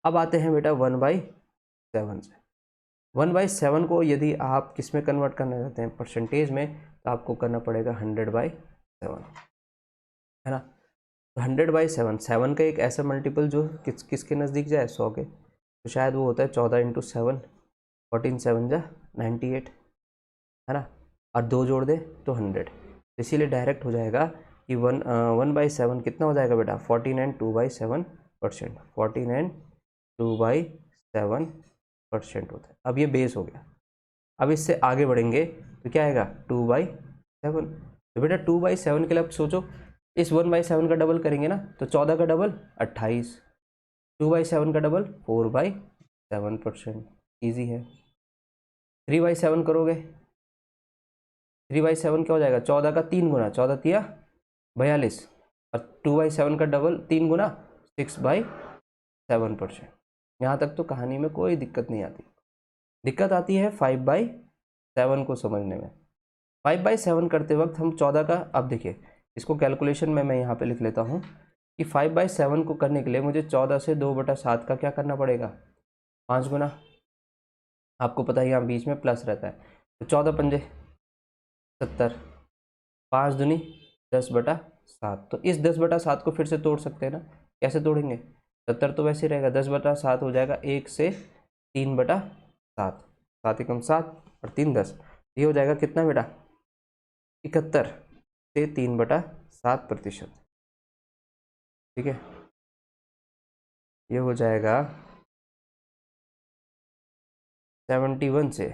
अब आते हैं बेटा 1/7 से। 1/7 को यदि आप किस में कन्वर्ट करना चाहते हैं, परसेंटेज में, तो आपको करना पड़ेगा 100/7, है ना। तो 100/7, 7 का एक ऐसा मल्टीपल जो किसके नज़दीक जाए, 100 के, तो शायद वो होता है 14 × 7, 14 7 जा 98, है ना, और 2 जोड़ दे तो 100, इसीलिए डायरेक्ट हो जाएगा कि 1/7 कितना हो जाएगा बेटा, 14 एंड 2/7%, 14 एंड 2/7% होता है। अब ये बेस हो गया। अब इससे आगे बढ़ेंगे तो क्या आएगा 2/7। तो बेटा 2/7 के लिए अब सोचो, इस 1/7 का डबल करेंगे ना, तो 14 का डबल 28, 2/7 का डबल 4/7%, ईजी है। 3/7 करोगे, 3/7 क्या हो जाएगा, 14 का 3 गुना, 14 तिया 42, और 2/7 का डबल 3 गुना 6/7%। यहाँ तक तो कहानी में कोई दिक्कत नहीं आती। दिक्कत आती है 5/7 को समझने में। 5/7 करते वक्त हम 14 का, अब देखिए इसको कैलकुलेशन में मैं यहाँ पे लिख लेता हूँ कि 5/7 को करने के लिए मुझे 14 से 2/7 का क्या करना पड़ेगा, 5 गुना। आपको पता है यहाँ बीच में प्लस रहता है, तो 14 पंजे 70, 5 दूनी 10/7। तो इस 10/7 को फिर से तोड़ सकते हैं ना, कैसे तोड़ेंगे, 70 तो वैसे ही रहेगा, 10/7 हो जाएगा 1 से 3/7, 7 एकम 7 और 3 10, ये हो जाएगा कितना बेटा, 71 से 3/7%, ठीक है। ये हो जाएगा 71 से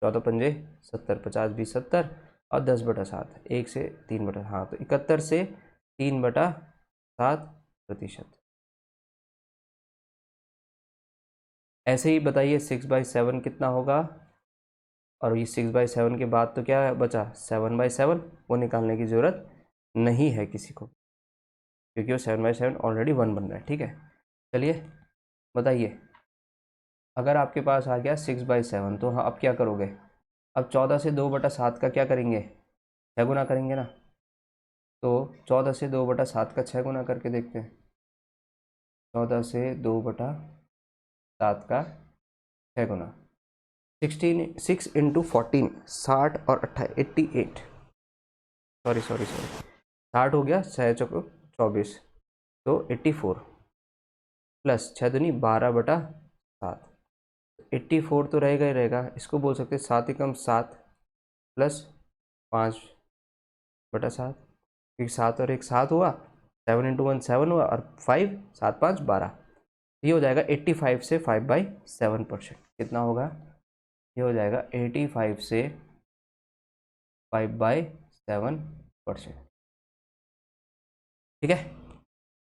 14 पंजे 70, 50 20 70, और 10/7, 1 से 3 हाँ, तो 71 से 3/7%। ऐसे ही बताइए 6/7 कितना होगा, और ये 6/7 के बाद तो क्या बचा, 7/7, वो निकालने की ज़रूरत नहीं है किसी को, क्योंकि वो 7/7 ऑलरेडी 1 बन रहा है, ठीक है। चलिए बताइए, अगर आपके पास आ गया 6/7, तो हाँ अब क्या करोगे, अब 14 से 2/7 का क्या करेंगे, 6 गुना करेंगे ना। तो 14 से 2/7 का 6 गुना करके देखते हैं। 14 से 2/7 का 6 गुना, 6 × 14, 60 और 28, 88, सॉरी 60 हो गया, 6 चौको 24, तो 84 प्लस 6 दूनी 12/7, 84 तो रहेगा ही रहेगा, इसको बोल सकते हैं 7 एकम 7 प्लस 5/7, क्योंकि 7 और 1 7 हुआ, 7 × 1 7 हुआ, और 5 7 5 12, ये हो जाएगा 85 से 5/7%। कितना होगा? ये हो जाएगा 85 से 5/7%। ठीक है।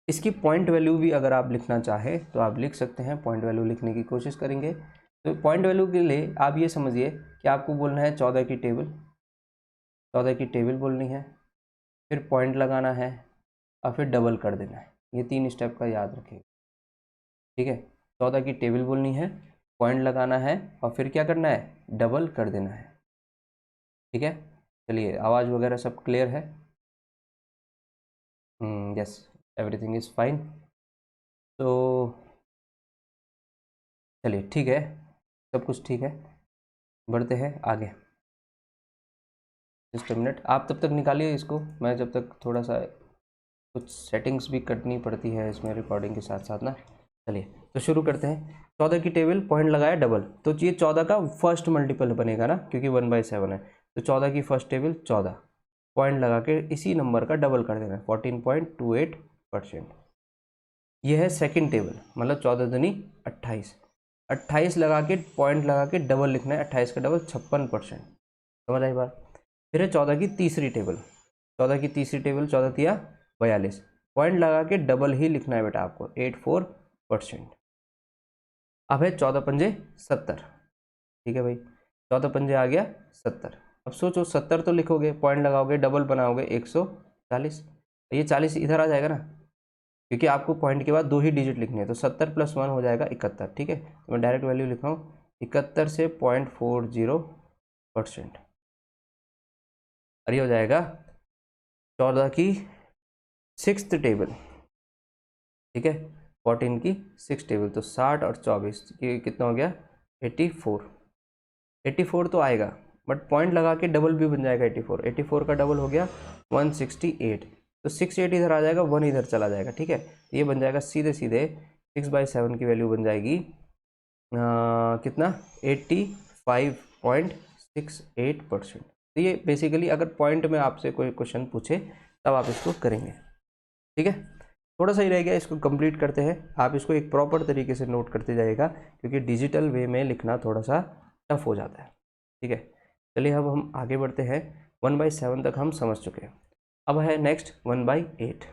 इसकी पॉइंट वैल्यू भी अगर आप लिखना चाहें तो आप लिख सकते हैं, पॉइंट वैल्यू लिखने की कोशिश करेंगे। तो पॉइंट वैल्यू के लिए आप ये समझिए कि आपको बोलना है 14 की टेबल, 14 की टेबल बोलनी है, फिर पॉइंट लगाना है और फिर डबल कर देना है। ये 3 स्टेप का याद रखिएगा। ठीक है, 14 की टेबल बोलनी है, पॉइंट लगाना है और फिर क्या करना है? डबल कर देना है। ठीक है, चलिए आवाज़ वगैरह सब क्लियर है? Yes, everything is fine. तो चलिए ठीक है, सब कुछ ठीक है, बढ़ते हैं आगे। जस्ट अ मिनट, आप तब तक निकालिए इसको, मैं जब तक थोड़ा सा कुछ सेटिंग्स भी करनी पड़ती है इसमें रिकॉर्डिंग के साथ साथ ना। चलिए तो शुरू करते हैं। 14 की टेबल, पॉइंट लगाया डबल, तो ये 14 का फर्स्ट मल्टीपल बनेगा ना, क्योंकि 1/7 है। तो 14 की फर्स्ट टेबल 14, पॉइंट लगा के इसी नंबर का डबल कर देना है 14.28%। यह है सेकंड टेबल, मतलब 14 दूनी 28, 28 लगा के पॉइंट लगा के डबल लिखना है, 28 का डबल 56%। समझ आई बात? फिर है 14 की तीसरी टेबल, 14 की तीसरी टेबल 14 तिया 42, पॉइंट लगा के डबल ही लिखना है बेटा आपको 84%। अब है 14 पंजे 70। ठीक है भाई, 14 पंजे आ गया 70। अब सोचो 70 तो लिखोगे, पॉइंट लगाओगे, डबल बनाओगे 140, ये 40 इधर आ जाएगा ना, क्योंकि आपको पॉइंट के बाद 2 ही डिजिट लिखने हैं। तो 70 + 1 हो जाएगा 71। ठीक है, तो मैं डायरेक्ट वैल्यू लिख रहा हूँ 71 से 0.40%, और ये हो जाएगा 14 की सिक्स्थ टेबल। ठीक है, 14 की सिक्स टेबल, तो 60 और 24 ये कितना हो गया? 84। 84 तो आएगा, बट पॉइंट लगा के डबल भी बन जाएगा 84। 84 का डबल हो गया 168, तो 68 इधर आ जाएगा, 1 इधर चला जाएगा। ठीक है, ये बन जाएगा सीधे सीधे 6/7 की वैल्यू बन जाएगी कितना? 85.68%। तो ये बेसिकली अगर पॉइंट में आपसे कोई क्वेश्चन पूछे तब आप इसको करेंगे। ठीक है, थोड़ा सा ही रह गया, इसको कंप्लीट करते हैं। आप इसको एक प्रॉपर तरीके से नोट करते जाइएगा, क्योंकि डिजिटल वे में लिखना थोड़ा सा टफ हो जाता है। ठीक है, चलिए अब हम आगे बढ़ते हैं। 1/7 तक हम समझ चुके हैं, अब है नेक्स्ट 1/8।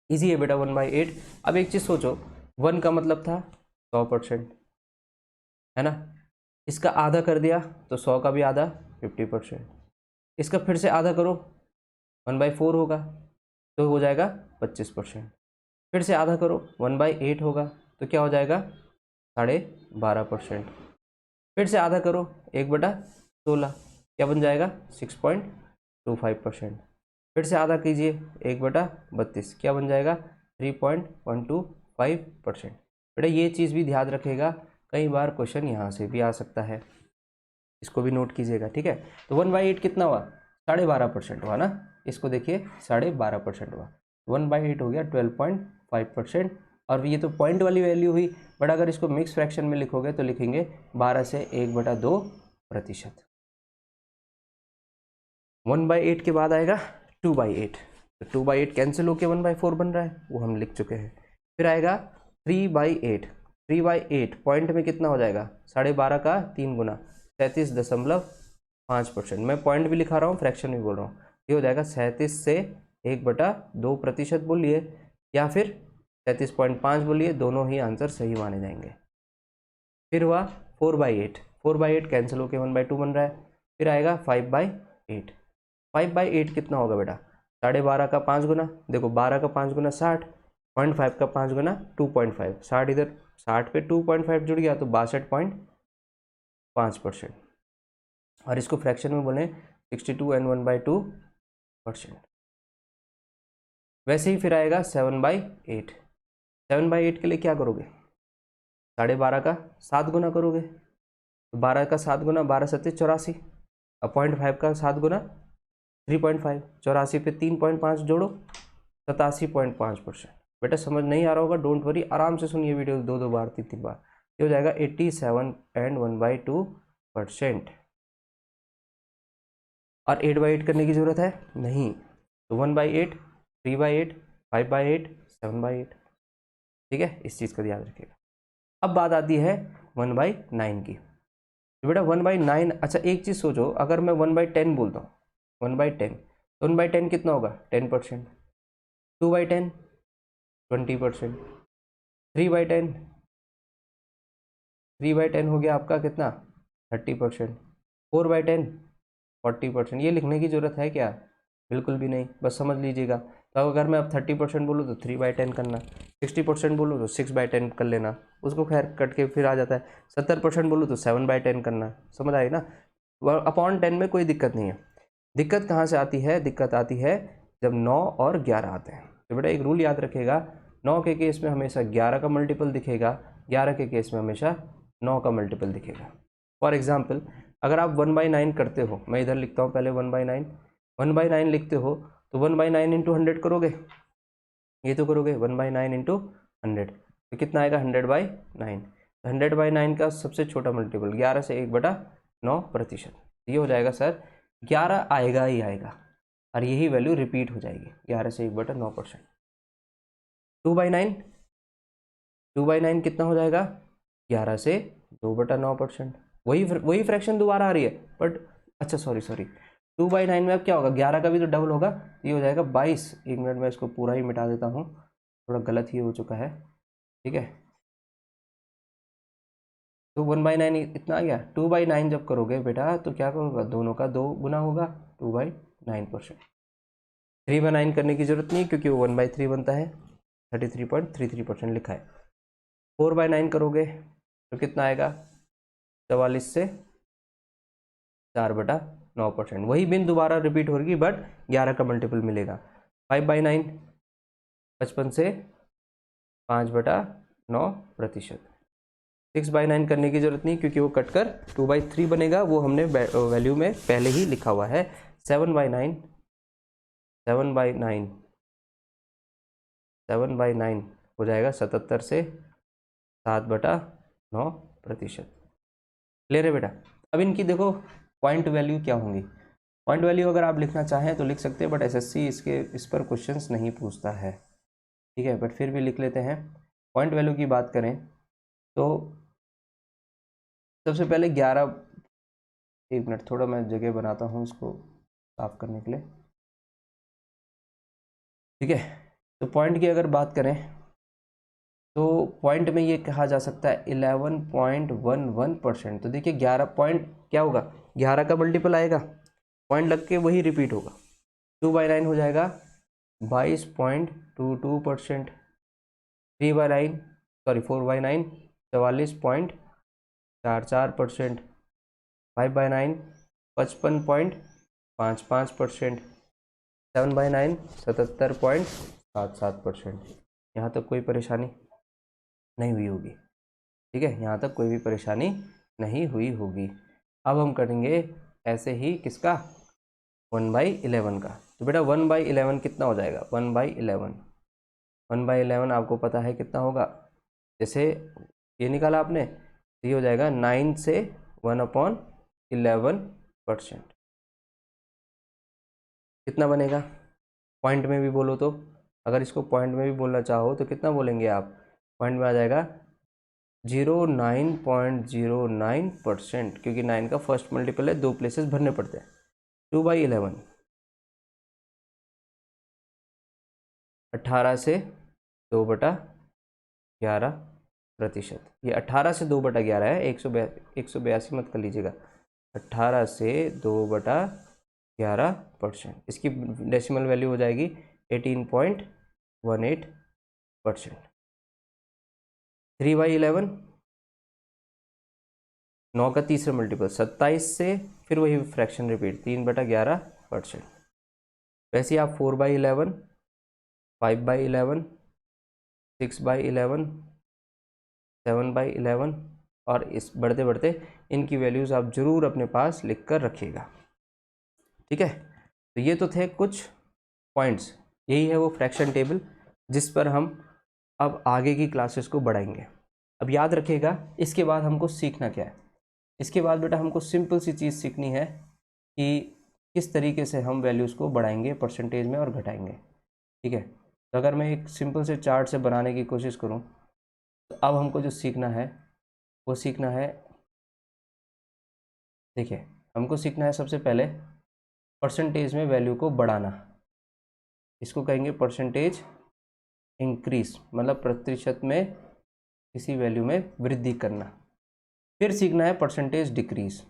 ईजी है बेटा 1/8। अब एक चीज़ सोचो, 1 का मतलब था 100%, है ना? इसका आधा कर दिया तो 100 का भी आधा 50%। इसका फिर से आधा करो, 1/4 होगा तो हो जाएगा 25%। फिर से आधा करो, 1/8 होगा तो क्या हो जाएगा? 12.5%। फिर से आधा करो, 1/16 क्या बन जाएगा? 6.25%। फिर से आधा कीजिए, 1/32 क्या बन जाएगा? 3.125%। बेटा ये चीज़ भी ध्यान रखेगा, कई बार क्वेश्चन यहाँ से भी आ सकता है, इसको भी नोट कीजिएगा। ठीक है, तो 1/8 कितना हुआ? 12.5% हुआ ना। इसको देखिए 12.5% हुआ, 1/8 हो गया 12.5%। और ये तो पॉइंट वाली वैल्यू हुई, बट अगर इसको मिक्स फ्रैक्शन में लिखोगे तो लिखेंगे 12 से 1/2%। 1/8 के बाद आएगा 2/8, तो 2/8 कैंसिल होकर 1/4 बन रहा है, वो हम लिख चुके हैं। फिर आएगा 3/8, 3/8 पॉइंट में कितना हो जाएगा? 12.5 का 3 गुना 37.5%। मैं पॉइंट भी लिखा रहा हूँ, फ्रैक्शन भी बोल रहा हूँ। ये हो जाएगा 37 से 1/2% बोलिए, या फिर 37.5 बोलिए, दोनों ही आंसर सही माने जाएंगे। फिर हुआ 4/8, 4/8 कैंसिल होकर 1/2 बन रहा है। फिर आएगा 5/8, 5/8 कितना होगा बेटा? 12.5 का 5 गुना, देखो 12 का 5 गुना 60, 0.5 का 5 गुना 2.5, 60 इधर 60 पे 2.5 जुड़ गया तो 62.5%। और इसको फ्रैक्शन में बोले 62 and 1/2%। वैसे ही फिर आएगा 7/8, 7/8 के लिए क्या करोगे? 12.5 का 7 गुना करोगे, तो 12 का 7 गुना 12 7 84, अब 0.5 का 7 गुना 3.5, 84 पे 3.5 जोड़ो 87.5%। बेटा समझ नहीं आ रहा होगा, डोंट वरी, आराम से सुनिए वीडियो 2 बार 3 बार। ये हो जाएगा 87 and 1/2%। और 8/8 करने की जरूरत है नहीं, तो 1/8, 3/8, 5/8, 7/8। ठीक है, इस चीज़ का याद रखिएगा। अब बात आती है 1/9 की। तो बेटा 1/9, अच्छा एक चीज़ सोचो, अगर मैं 1/10 बोलता हूँ, 1/10, तो 1/10 कितना होगा 10%, 2/10 20%, 3/10, 3/10 हो गया आपका कितना 30%, 4/10 40%। ये लिखने की ज़रूरत है क्या? बिल्कुल भी नहीं, बस समझ लीजिएगा। तो अगर मैं अब 30% बोलूँ तो 3/10 करना, 60% बोलूँ तो 6/10 कर लेना, उसको खैर कट के फिर आ जाता है। 70% बोलूँ तो 7/10 करना, समझ आई ना। अपॉन 10 में कोई दिक्कत नहीं है। दिक्कत कहाँ से आती है? दिक्कत आती है जब 9 और 11 आते हैं। तो बेटा एक रूल याद रखेगा, 9 के केस में हमेशा 11 का मल्टीपल दिखेगा, 11 के केस में हमेशा 9 का मल्टीपल दिखेगा। फॉर एग्जाम्पल अगर आप 1/9 करते हो, मैं इधर लिखता हूँ पहले 1/9, 1/9 लिखते हो तो 1/9 इंटू 100 करोगे, ये तो करोगे 1/9 इंटू 100, तो कितना आएगा 100/9। 100/9 का सबसे छोटा मल्टीपल 11 से 1/9%, ये हो जाएगा सर 11 आएगा ही आएगा, और यही वैल्यू रिपीट हो जाएगी 11 से 1/9%। 2/9, 2/9 कितना हो जाएगा 11 से 2/9%, वही फ्रैक्शन दोबारा आ रही है बट अच्छा सॉरी 2/9 में अब क्या होगा 11 का भी तो डबल होगा, ये हो जाएगा 22। एक मिनट में इसको पूरा ही मिटा देता हूँ, थोड़ा गलत ही हो चुका है, ठीक है। तो 1/9 इतना आ गया। 2/9 जब करोगे बेटा तो क्या होगा, दोनों का 2 गुना होगा 2/9%। 3/9 करने की जरूरत नहीं क्योंकि वो 1/3 बनता है, 33.33% लिखा है। 4/9 करोगे तो कितना आएगा 44 से 4/9%, वही बिन दोबारा रिपीट होगी बट 11 का मल्टीपल मिलेगा। 5/9 55 से 5/9%। 6/9 करने की जरूरत नहीं क्योंकि वो कटकर 2/3 बनेगा, वो हमने वैल्यू में पहले ही लिखा हुआ है। 7/9 7/9 हो जाएगा 77 से 7/9%। क्लियर है बेटा। अब इनकी देखो पॉइंट वैल्यू क्या होंगी। पॉइंट वैल्यू अगर आप लिखना चाहें तो लिख सकते हैं, बट एसएससी इस पर क्वेश्चंस नहीं पूछता है, ठीक है, बट फिर भी लिख लेते हैं। पॉइंट वैल्यू की बात करें तो सबसे पहले 11, एक मिनट थोड़ा मैं जगह बनाता हूँ इसको साफ करने के लिए, ठीक है। तो पॉइंट की अगर बात करें तो पॉइंट में ये कहा जा सकता है 11.11%। तो देखिए 11 पॉइंट क्या होगा, 11 का मल्टीपल आएगा, पॉइंट लग के वही रिपीट होगा, 2/9 हो जाएगा 22.22%, 4/9 44.44%, 5/9 55.55%, 7/9 77.77%। यहाँ तक कोई परेशानी नहीं हुई होगी, ठीक है, यहाँ तक कोई भी परेशानी नहीं हुई होगी। अब हम करेंगे ऐसे ही किसका 1/11 का। तो बेटा 1/11 कितना हो जाएगा 1/11 आपको पता है कितना होगा, जैसे ये निकाला आपने तो ये हो जाएगा 9 से 1/11%। कितना बनेगा पॉइंट में भी बोलो तो, अगर इसको पॉइंट में भी बोलना चाहो तो कितना बोलेंगे आप, पॉइंट में आ जाएगा 09.09%, क्योंकि 9 का फर्स्ट मल्टीपल है, 2 प्लेसेस भरने पड़ते हैं। 2/11 18 से 2/11%, ये 18 से 2/11 है, 182 मत कर लीजिएगा, 18 से 2/11%। इसकी डेसिमल वैल्यू हो जाएगी 18.18%। 3/11 9 का तीसरा मल्टीपल 27 से फिर वही फ्रैक्शन रिपीट 3/11%। वैसे ही आप 4/11 5/11 6/11 7/11 और इस बढ़ते बढ़ते इनकी वैल्यूज़ आप ज़रूर अपने पास लिख कर रखिएगा, ठीक है। तो ये तो थे कुछ पॉइंट्स, यही है वो फ्रैक्शन टेबल जिस पर हम अब आगे की क्लासेस को बढ़ाएंगे। अब याद रखिएगा इसके बाद हमको सीखना क्या है। इसके बाद बेटा हमको सिंपल सी चीज़ सीखनी है कि किस तरीके से हम वैल्यूज़ को बढ़ाएंगे परसेंटेज में और घटाएंगे, ठीक है। तो अगर मैं एक सिंपल से चार्ट से बनाने की कोशिश करूं तो अब हमको जो सीखना है वो सीखना है, देखिए हमको सीखना है सबसे पहले परसेंटेज में वैल्यू को बढ़ाना, इसको कहेंगे परसेंटेज इंक्रीज, मतलब प्रतिशत में किसी वैल्यू में वृद्धि करना। फिर सीखना है परसेंटेज डिक्रीज,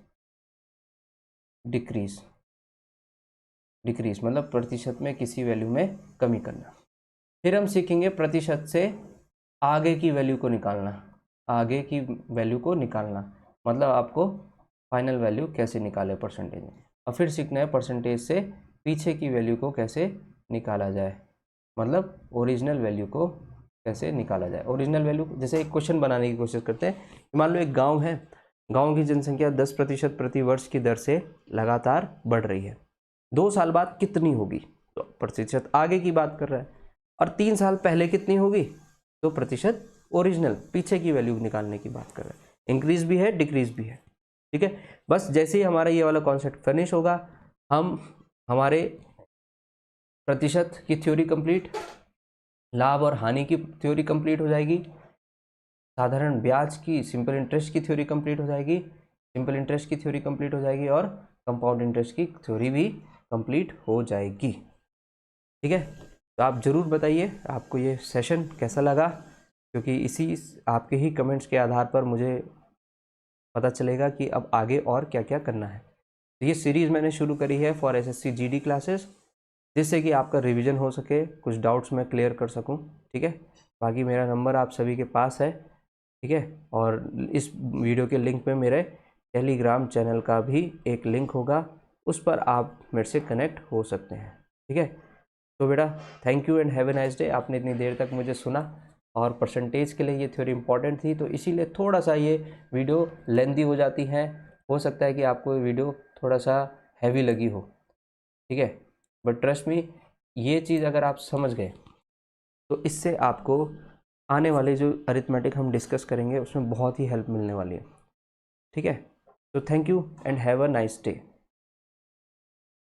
डिक्रीज डिक्रीज मतलब प्रतिशत में किसी वैल्यू में कमी करना। फिर हम सीखेंगे प्रतिशत से आगे की वैल्यू को निकालना, आगे की वैल्यू को निकालना, मतलब आपको फाइनल वैल्यू कैसे निकाले परसेंटेज में। और फिर सीखना है परसेंटेज से पीछे की वैल्यू को कैसे निकाला जाए, मतलब ओरिजिनल वैल्यू को कैसे निकाला जाए। ओरिजिनल वैल्यू, जैसे एक क्वेश्चन बनाने की कोशिश करते हैं, मान लो एक गांव है, गांव की जनसंख्या 10% प्रति वर्ष की दर से लगातार बढ़ रही है, 2 साल बाद कितनी होगी, तो प्रतिशत आगे की बात कर रहा है। और 3 साल पहले कितनी होगी, तो प्रतिशत ओरिजिनल पीछे की वैल्यू निकालने की बात कर रहा है। इंक्रीज भी है, डिक्रीज भी है, ठीक है। बस जैसे ही हमारा ये वाला कॉन्सेप्ट फिनिश होगा, हम हमारे प्रतिशत की थ्योरी कंप्लीट, लाभ और हानि की थ्योरी कंप्लीट हो जाएगी, साधारण ब्याज की सिंपल इंटरेस्ट की थ्योरी कंप्लीट हो जाएगी, सिंपल इंटरेस्ट की थ्योरी कंप्लीट हो जाएगी, और कंपाउंड इंटरेस्ट की थ्योरी भी कंप्लीट हो जाएगी, ठीक है। तो आप ज़रूर बताइए आपको ये सेशन कैसा लगा, क्योंकि इसी आपके ही कमेंट्स के आधार पर मुझे पता चलेगा कि अब आगे और क्या क्या करना है। तो ये सीरीज़ मैंने शुरू करी है फॉर एसएससी जीडी क्लासेस, जिससे कि आपका रिवीजन हो सके, कुछ डाउट्स मैं क्लियर कर सकूं, ठीक है। बाकी मेरा नंबर आप सभी के पास है, ठीक है। और इस वीडियो के लिंक में मेरे टेलीग्राम चैनल का भी एक लिंक होगा, उस पर आप मेरे से कनेक्ट हो सकते हैं, ठीक है। तो बेटा thank you and have a nice day. आपने इतनी देर तक मुझे सुना, और परसेंटेज के लिए ये थ्योरी इंपॉर्टेंट थी, तो इसीलिए थोड़ा सा ये वीडियो लेंदी हो जाती है, हो सकता है कि आपको ये वीडियो थोड़ा सा हैवी लगी हो, ठीक है। बट ट्रस्ट मी, ये चीज़ अगर आप समझ गए तो इससे आपको आने वाले जो अरिथमेटिक हम डिस्कस करेंगे उसमें बहुत ही हेल्प मिलने वाली है, ठीक है। तो thank you and have a nice day.